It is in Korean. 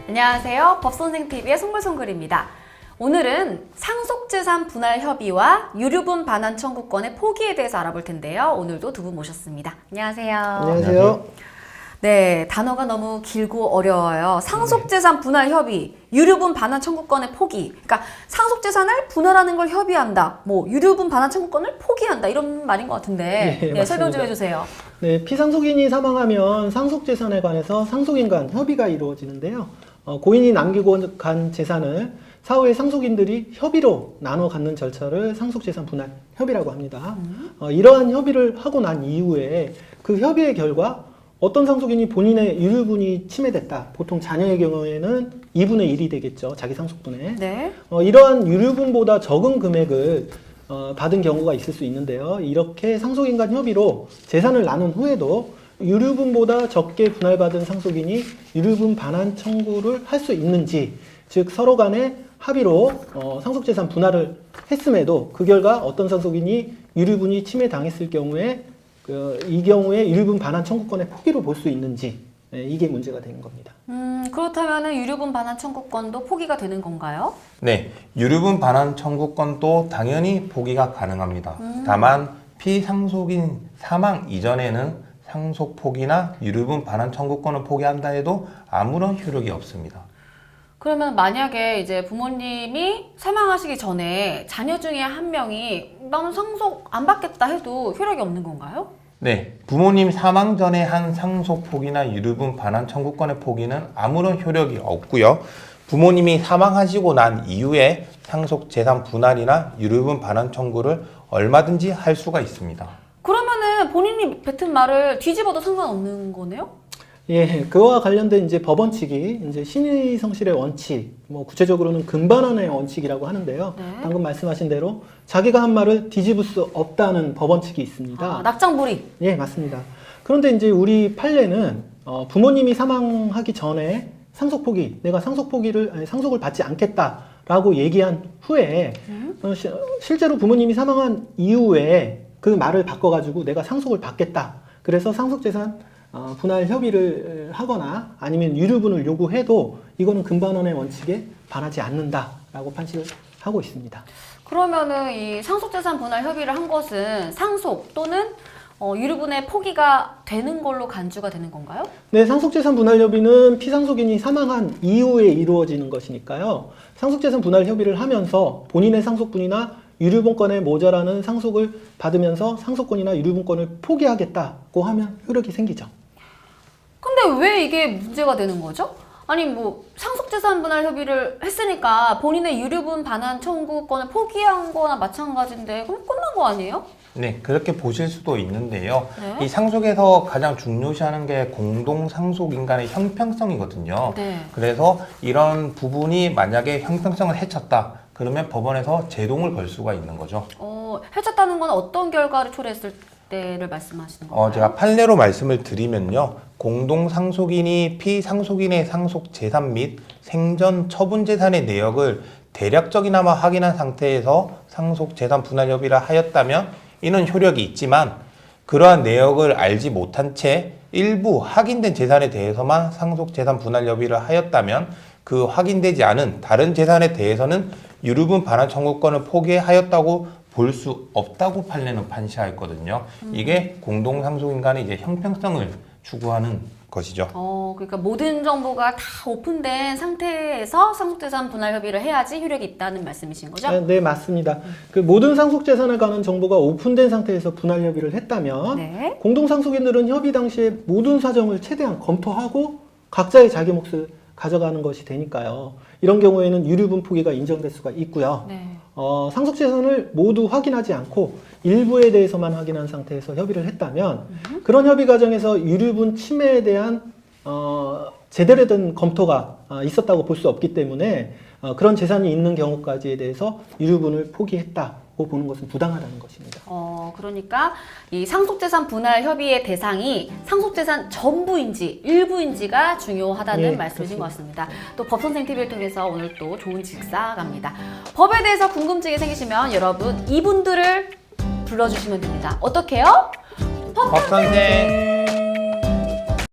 안녕하세요. 법선생TV의 송글송글입니다. 오늘은 상속재산 분할 협의와 유류분 반환 청구권의 포기에 대해서 알아볼 텐데요. 오늘도 두 분 모셨습니다. 안녕하세요. 안녕하세요. 네, 단어가 너무 길고 어려워요. 상속재산 분할 협의, 유류분 반환 청구권의 포기. 그러니까 상속재산을 분할하는 걸 협의한다. 뭐 유류분 반환 청구권을 포기한다. 이런 말인 것 같은데 네, 설명 좀 해주세요. 네, 피상속인이 사망하면 상속재산에 관해서 상속인 간 협의가 이루어지는데요. 고인이 남기고 간 재산을 사후에 상속인들이 협의로 나눠 갖는 절차를 상속재산 분할 협의라고 합니다. 이러한 협의를 하고 난 이후에 그 협의의 결과 어떤 상속인이 본인의 유류분이 침해됐다. 보통 자녀의 경우에는 2분의 1이 되겠죠. 자기 상속분에. 네. 이러한 유류분보다 적은 금액을 받은 경우가 있을 수 있는데요. 이렇게 상속인 간 협의로 재산을 나눈 후에도 유류분보다 적게 분할받은 상속인이 유류분 반환 청구를 할 수 있는지, 즉 서로 간에 합의로 상속재산 분할을 했음에도 그 결과 어떤 상속인이 유류분이 침해당했을 경우에 이 경우에 유류분 반환 청구권의 포기로 볼 수 있는지, 이게 문제가 되는 겁니다. 그렇다면 유류분 반환 청구권도 포기가 되는 건가요? 네, 유류분 반환 청구권도 당연히 포기가 가능합니다. 다만 피상속인 사망 이전에는 상속 포기나 유류분 반환 청구권을 포기한다 해도 아무런 효력이 없습니다. 그러면 만약에 이제 부모님이 사망하시기 전에 자녀 중에 한 명이 나는 상속 안 받겠다 해도 효력이 없는 건가요? 네, 부모님 사망 전에 한 상속 포기나 유류분 반환 청구권의 포기는 아무런 효력이 없고요. 부모님이 사망하시고 난 이후에 상속 재산 분할이나 유류분 반환 청구를 얼마든지 할 수가 있습니다. 그러면은 본인이 뱉은 말을 뒤집어도 상관없는 거네요? 예, 그와 관련된 이제 법원칙이 이제 신의 성실의 원칙, 뭐 구체적으로는 금반환의 원칙이라고 하는데요. 네. 방금 말씀하신 대로 자기가 한 말을 뒤집을 수 없다는 법원칙이 있습니다. 낙장불입. 예, 맞습니다. 그런데 이제 우리 판례는 부모님이 사망하기 전에 상속 포기, 내가 상속을 받지 않겠다라고 얘기한 후에 실제로 부모님이 사망한 이후에 그 말을 바꿔가지고 내가 상속을 받겠다. 그래서 상속재산 분할 협의를 하거나 아니면 유류분을 요구해도 이거는 금반환의 원칙에 반하지 않는다라고 판시를 하고 있습니다. 그러면은 이 상속재산 분할 협의를 한 것은 상속 또는 유류분의 포기가 되는 걸로 간주가 되는 건가요? 네, 상속재산 분할 협의는 피상속인이 사망한 이후에 이루어지는 것이니까요. 상속재산 분할 협의를 하면서 본인의 상속분이나 유류분권에 모자라는 상속을 받으면서 상속권이나 유류분권을 포기하겠다고 하면 효력이 생기죠. 근데 왜 이게 문제가 되는 거죠? 아니 뭐 상속재산 분할 협의를 했으니까 본인의 유류분 반환 청구권을 포기한 거나 마찬가지인데 그럼 끝난 거 아니에요? 네, 그렇게 보실 수도 있는데요. 네. 이 상속에서 가장 중요시하는 게 공동 상속인 간의 형평성이거든요. 네. 그래서 이런 부분이 만약에 형평성을 해쳤다, 그러면 법원에서 제동을 걸 수가 있는 거죠. 해쳤다는 건 어떤 결과를 초래했을 때를 말씀하시는 건가요? 제가 판례로 말씀을 드리면요. 공동 상속인이 피상속인의 상속 재산 및 생전 처분 재산의 내역을 대략적이나마 확인한 상태에서 상속 재산 분할 협의를 하였다면 이는 효력이 있지만, 그러한 내역을 알지 못한 채 일부 확인된 재산에 대해서만 상속 재산 분할 협의를 하였다면 그 확인되지 않은 다른 재산에 대해서는 유류분 반환 청구권을 포기하였다고 볼 수 없다고 판례는 판시하였거든요. 이게 공동 상속인 간의 이제 형평성을 추구하는 것이죠. 그러니까 모든 정보가 다 오픈된 상태에서 상속재산 분할 협의를 해야지 효력이 있다는 말씀이신 거죠? 네, 맞습니다. 그 모든 상속재산에 관한 정보가 오픈된 상태에서 분할 협의를 했다면 네. 공동 상속인들은 협의 당시에 모든 사정을 최대한 검토하고 각자의 자기 몫을 가져가는 것이 되니까요. 이런 경우에는 유류분 포기가 인정될 수가 있고요. 네. 상속재산을 모두 확인하지 않고 일부에 대해서만 확인한 상태에서 협의를 했다면 그런 협의 과정에서 유류분 침해에 대한 제대로 된 검토가 있었다고 볼 수 없기 때문에 그런 재산이 있는 경우까지에 대해서 유류분을 포기했다고 보는 것은 부당하다는 것입니다. 그러니까 이 상속재산 분할 협의의 대상이 상속재산 전부인지 일부인지가 중요하다는 말씀이신 것 같습니다. 또 법선생TV를 통해서 오늘 또 좋은 직사갑니다. 법에 대해서 궁금증이 생기시면 여러분 이분들을 불러주시면 됩니다. 어떻게요? 법선생